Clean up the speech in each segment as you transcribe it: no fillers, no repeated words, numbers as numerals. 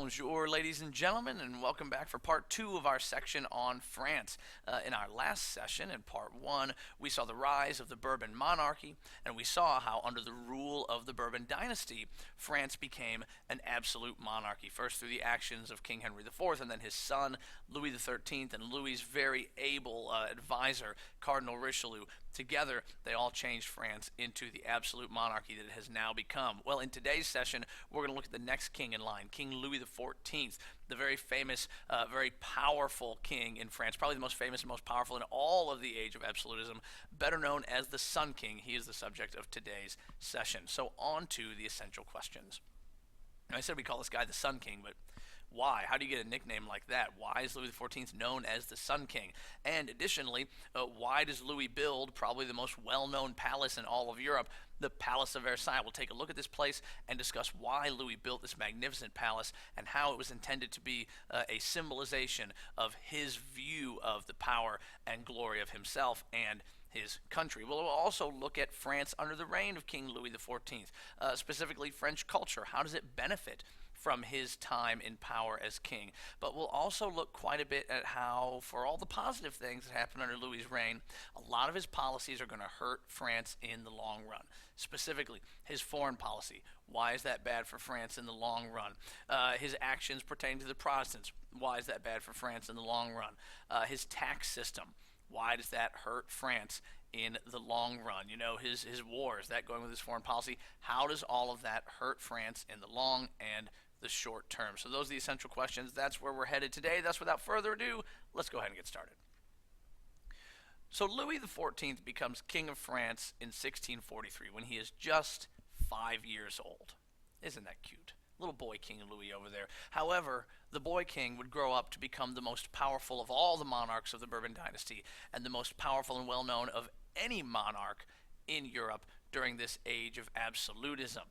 Bonjour, ladies and gentlemen, and welcome back for part two of our section on France. In our last session, in part one, we saw the rise of the Bourbon monarchy, and we saw how, under the rule of the Bourbon dynasty, France became an absolute monarchy, first through the actions of King Henry IV, and then his son, Louis XIII, and Louis's very able advisor, Cardinal Richelieu. Together, they all changed France into the absolute monarchy that it has now become. Well, in today's session, we're going to look at the next king in line, King Louis XIV, the very famous, very powerful king in France, probably the most famous and most powerful in all of the age of absolutism, better known as the Sun King. He is the subject of today's session. So on to the essential questions. Now, I said we call this guy the Sun King, but why? How do you get a nickname like that? Why is Louis XIV known as the Sun King? And additionally, why does Louis build probably the most well-known palace in all of Europe, the Palace of Versailles? We'll take a look at this place and discuss why Louis built this magnificent palace and how it was intended to be a symbolization of his view of the power and glory of himself and his country. We'll also look at France under the reign of King Louis XIV, specifically French culture. How does it benefit from his time in power as king? But we'll also look quite a bit at how, for all the positive things that happened under Louis's reign, a lot of his policies are going to hurt France in the long run. Specifically, his foreign policy. Why is that bad for France in the long run? His actions pertaining to the Protestants. Why is that bad for France in the long run? His tax system. Why does that hurt France in the long run? You know, his wars, that going with his foreign policy. How does all of that hurt France in the long and the short term? So those are the essential questions. That's where we're headed today. Thus, without further ado, let's go ahead and get started. So Louis XIV becomes King of France in 1643 when he is just 5 years old. Isn't that cute? Little boy King Louis over there. However, the boy king would grow up to become the most powerful of all the monarchs of the Bourbon dynasty and the most powerful and well-known of any monarch in Europe during this age of absolutism.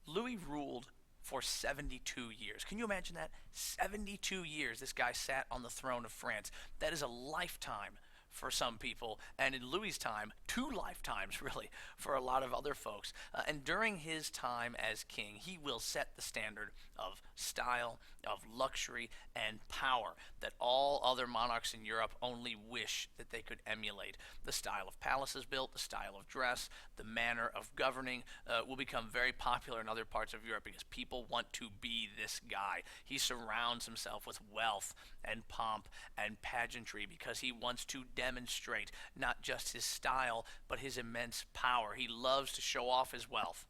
Louis ruled for 72 years. Can you imagine that? 72 years this guy sat on the throne of France. That is a lifetime for some people, and in Louis's time, 2 lifetimes really for a lot of other folks. And during his time as king, he will set the standard of style, of luxury, and power that all other monarchs in Europe only wish that they could emulate. The style of palaces built, the style of dress, the manner of governing will become very popular in other parts of Europe because people want to be this guy. He surrounds himself with wealth and pomp and pageantry because he wants to demonstrate not just his style but his immense power. He loves to show off his wealth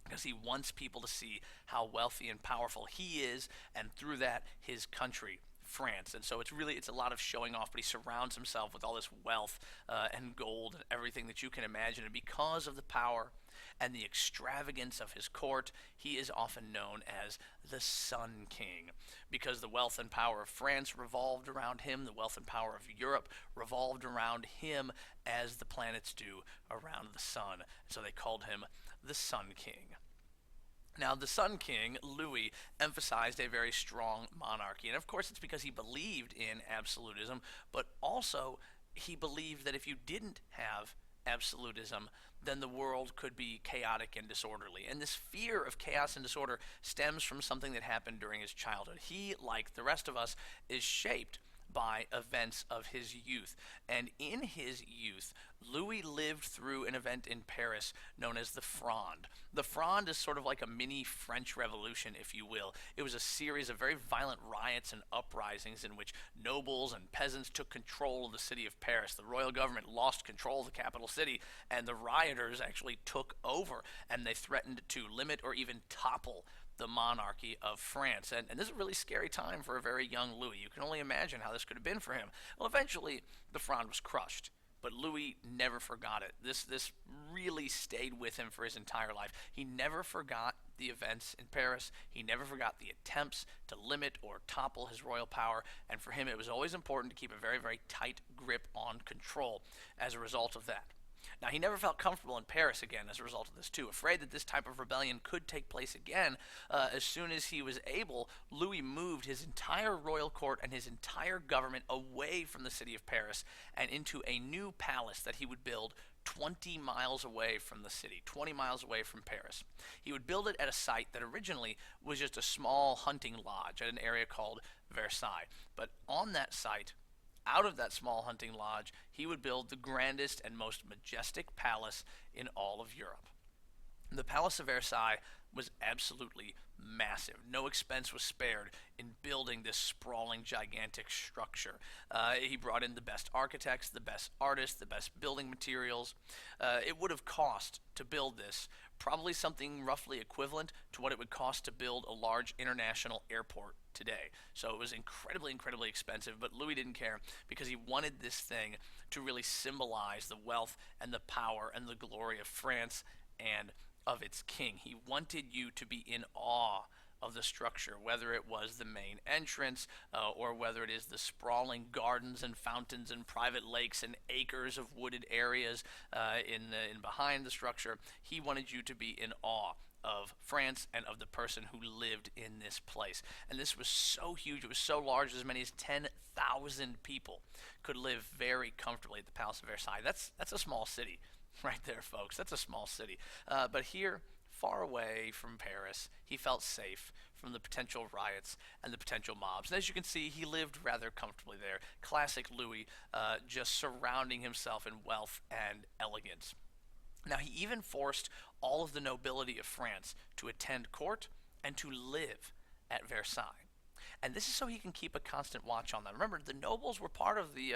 because he wants people to see how wealthy and powerful he is, and through that his country, France. And so it's a lot of showing off, but he surrounds himself with all this wealth and gold and everything that you can imagine. And because of the power and the extravagance of his court, he is often known as the Sun King, because the wealth and power of France revolved around him, the wealth and power of Europe revolved around him as the planets do around the sun. So they called him the Sun King. Now, the Sun King, Louis, emphasized a very strong monarchy, and of course it's because he believed in absolutism, but also he believed that if you didn't have absolutism, then the world could be chaotic and disorderly. And this fear of chaos and disorder stems from something that happened during his childhood. He, like the rest of us, is shaped by events of his youth. And in his youth, Louis lived through an event in Paris known as the Fronde. The Fronde is sort of like a mini French Revolution, if you will. It was a series of very violent riots and uprisings in which nobles and peasants took control of the city of Paris. The royal government lost control of the capital city, and the rioters actually took over, and they threatened to limit or even topple the monarchy of France. And this is a really scary time for a very young Louis. You can only imagine how this could have been for him. Well, eventually, the Fronde was crushed, but Louis never forgot it. This really stayed with him for his entire life. He never forgot the events in Paris. He never forgot the attempts to limit or topple his royal power, and for him it was always important to keep a very, very tight grip on control as a result of that. Now, he never felt comfortable in Paris again as a result of this, too. Afraid that this type of rebellion could take place again, as soon as he was able, Louis moved his entire royal court and his entire government away from the city of Paris and into a new palace that he would build 20 miles away from the city, 20 miles away from Paris. He would build it at a site that originally was just a small hunting lodge at an area called Versailles. But on that site, out of that small hunting lodge, he would build the grandest and most majestic palace in all of Europe. The Palace of Versailles was absolutely massive. No expense was spared in building this sprawling, gigantic structure. He brought in the best architects, the best artists, the best building materials. It would have cost to build this probably something roughly equivalent to what it would cost to build a large international airport today. So it was incredibly, incredibly expensive, but Louis didn't care because he wanted this thing to really symbolize the wealth and the power and the glory of France and of its king. He wanted you to be in awe of the structure, whether it was the main entrance or whether it is the sprawling gardens and fountains and private lakes and acres of wooded areas in behind the structure. He wanted you to be in awe of France and of the person who lived in this place. And this was so huge, it was so large, as many as 10,000 people could live very comfortably at the Palace of Versailles. That's a small city right there, folks. That's a small city. But here, far away from Paris, he felt safe from the potential riots and the potential mobs. And as you can see, he lived rather comfortably there. Classic Louis, just surrounding himself in wealth and elegance. Now, he even forced all of the nobility of France to attend court and to live at Versailles. And this is so he can keep a constant watch on them. Remember, the nobles were part of the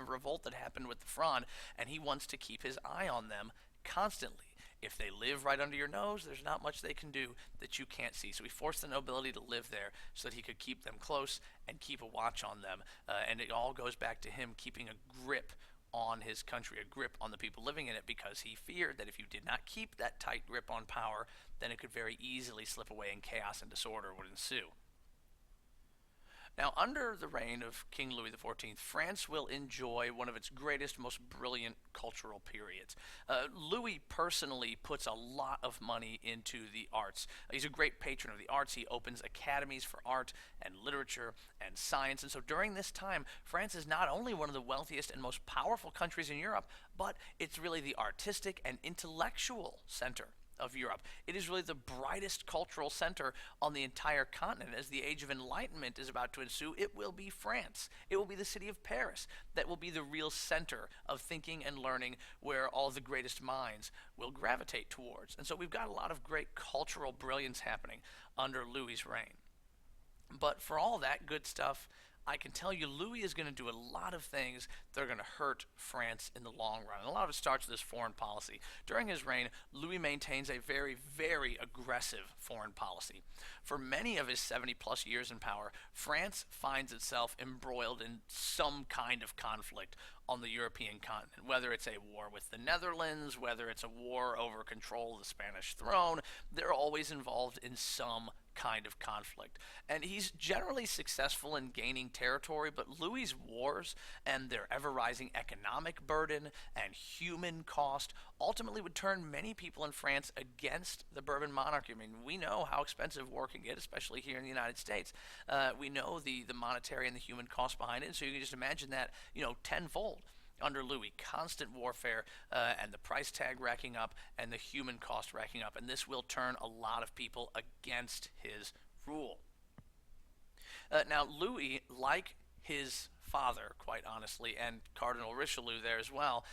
revolt that happened with the Fronde, and he wants to keep his eye on them constantly. If they live right under your nose, there's not much they can do that you can't see. So he forced the nobility to live there so that he could keep them close and keep a watch on them. And it all goes back to him keeping a grip on his country, a grip on the people living in it, because he feared that if you did not keep that tight grip on power, then it could very easily slip away and chaos and disorder would ensue. Now, under the reign of King Louis XIV, France will enjoy one of its greatest, most brilliant cultural periods. Louis personally puts a lot of money into the arts. He's a great patron of the arts. He opens academies for art and literature and science. And so during this time, France is not only one of the wealthiest and most powerful countries in Europe, but it's really the artistic and intellectual center of Europe. It is really the brightest cultural center on the entire continent. As the Age of Enlightenment is about to ensue, it will be France. It will be the city of Paris that will be the real center of thinking and learning, where all the greatest minds will gravitate towards. And so we've got a lot of great cultural brilliance happening under Louis's reign. But for all that good stuff, I can tell you Louis is going to do a lot of things that are going to hurt France in the long run. And a lot of it starts with his foreign policy. During his reign, Louis maintains a very, very aggressive foreign policy. For many of his 70-plus years in power, France finds itself embroiled in some kind of conflict on the European continent, whether it's a war with the Netherlands, whether it's a war over control of the Spanish throne. They're always involved in some kind of conflict. And he's generally successful in gaining territory, but Louis's wars and their ever-rising economic burden and human cost ultimately would turn many people in France against the Bourbon monarchy. I mean, we know how expensive war can get, especially here in the United States. We know the monetary and the human cost behind it, so you can just imagine that, tenfold under Louis. Constant warfare and the price tag racking up and the human cost racking up, and this will turn a lot of people against his rule. Now, Louis, like his father, quite honestly, and Cardinal Richelieu there as well,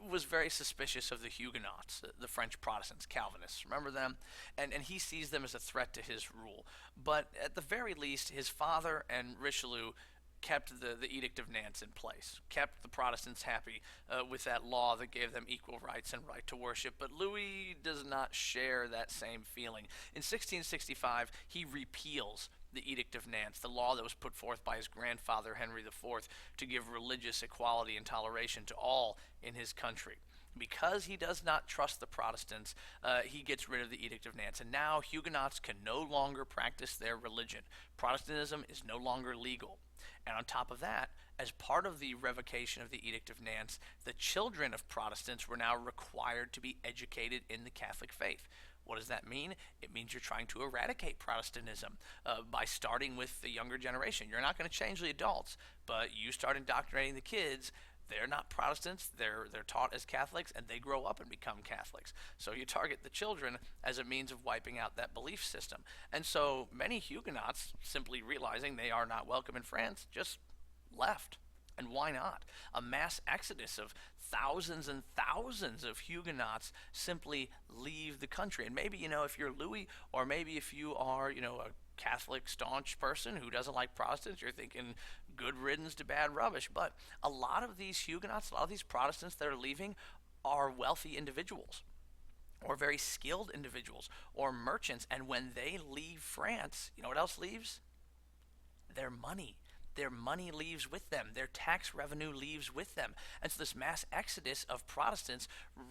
was very suspicious of the Huguenots, the French Protestants, Calvinists. Remember them? And he sees them as a threat to his rule. But at the very least, his father and Richelieu kept the Edict of Nantes in place, kept the Protestants happy with that law that gave them equal rights and right to worship. But Louis does not share that same feeling. In 1665, he repeals the Edict of Nantes, the law that was put forth by his grandfather Henry IV to give religious equality and toleration to all in his country. Because he does not trust the Protestants, he gets rid of the Edict of Nantes. And now Huguenots can no longer practice their religion. Protestantism is no longer legal. And on top of that, as part of the revocation of the Edict of Nantes, the children of Protestants were now required to be educated in the Catholic faith. What does that mean? It means you're trying to eradicate Protestantism by starting with the younger generation. You're not going to change the adults, but you start indoctrinating the kids. they're not Protestants, they're taught as Catholics, and they grow up and become Catholics. So you target the children as a means of wiping out that belief system. And so many Huguenots, simply realizing they are not welcome in France, just left. And why not? A mass exodus of thousands and thousands of Huguenots simply leave the country. And maybe, if you're Louis, or maybe if you are, a Catholic staunch person who doesn't like Protestants, you're thinking good riddance to bad rubbish. But a lot of these Huguenots, a lot of these Protestants that are leaving are wealthy individuals, or very skilled individuals, or merchants. And when they leave France, you know what else leaves? Their money. Their money leaves with them. Their tax revenue leaves with them. And so this mass exodus of Protestants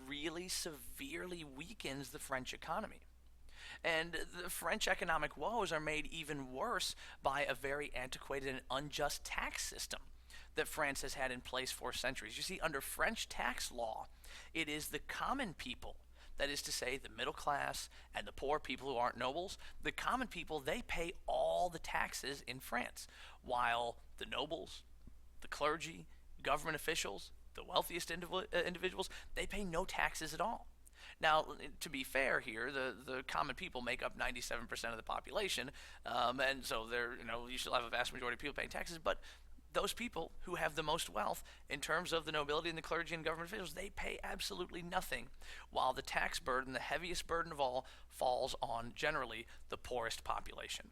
really severely weakens the French economy. And the French economic woes are made even worse by a very antiquated and unjust tax system that France has had in place for centuries. You see, under French tax law, it is the common people, that is to say, the middle class and the poor people who aren't nobles, the common people, they pay all the taxes in France, while the nobles, the clergy, government officials, the wealthiest individuals, they pay no taxes at all. Now, to be fair here, the common people make up 97% of the population, and so you still have a vast majority of people paying taxes, but those people who have the most wealth in terms of the nobility and the clergy and government officials, they pay absolutely nothing, while the tax burden, the heaviest burden of all, falls on generally the poorest population.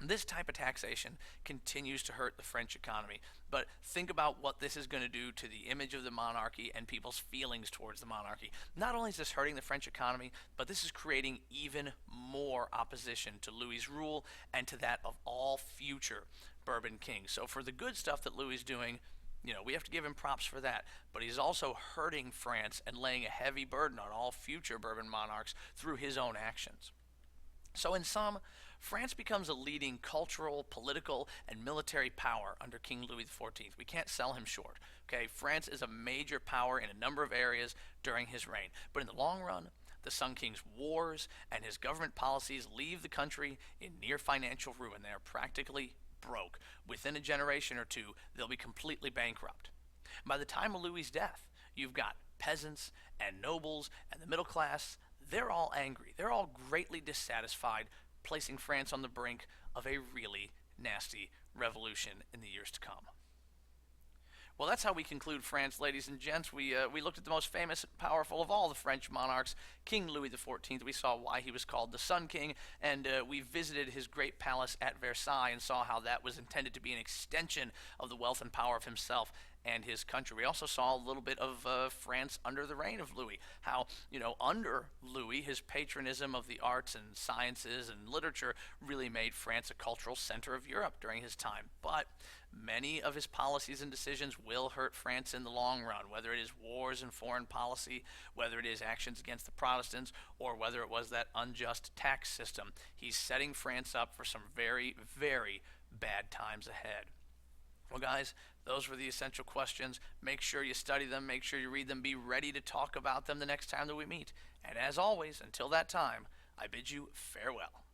This type of taxation continues to hurt the French economy, but think about what this is going to do to the image of the monarchy and people's feelings towards the monarchy. Not only is this hurting the French economy, but this is creating even more opposition to Louis's rule and to that of all future Bourbon kings. So for the good stuff that Louis is doing, we have to give him props for that, but he's also hurting France and laying a heavy burden on all future Bourbon monarchs through his own actions. So in sum, France becomes a leading cultural, political, and military power under King Louis XIV. We can't sell him short. Okay, France is a major power in a number of areas during his reign. But in the long run, the Sun King's wars and his government policies leave the country in near financial ruin. They are practically broke. Within a generation or two, they'll be completely bankrupt. By the time of Louis's death, you've got peasants and nobles and the middle class. They're all angry. They're all greatly dissatisfied, placing France on the brink of a really nasty revolution in the years to come. Well, that's how we conclude France, ladies and gents. We looked at the most famous and powerful of all the French monarchs, King Louis XIV. We saw why he was called the Sun King, and we visited his great palace at Versailles and saw how that was intended to be an extension of the wealth and power of himself and his country. We also saw a little bit of France under the reign of Louis, how, under Louis, his patronism of the arts and sciences and literature really made France a cultural center of Europe during his time. But many of his policies and decisions will hurt France in the long run, whether it is wars and foreign policy, whether it is actions against the Protestants, or whether it was that unjust tax system. He's setting France up for some very, very bad times ahead. Well, guys, those were the essential questions. Make sure you study them. Make sure you read them. Be ready to talk about them the next time that we meet. And as always, until that time, I bid you farewell.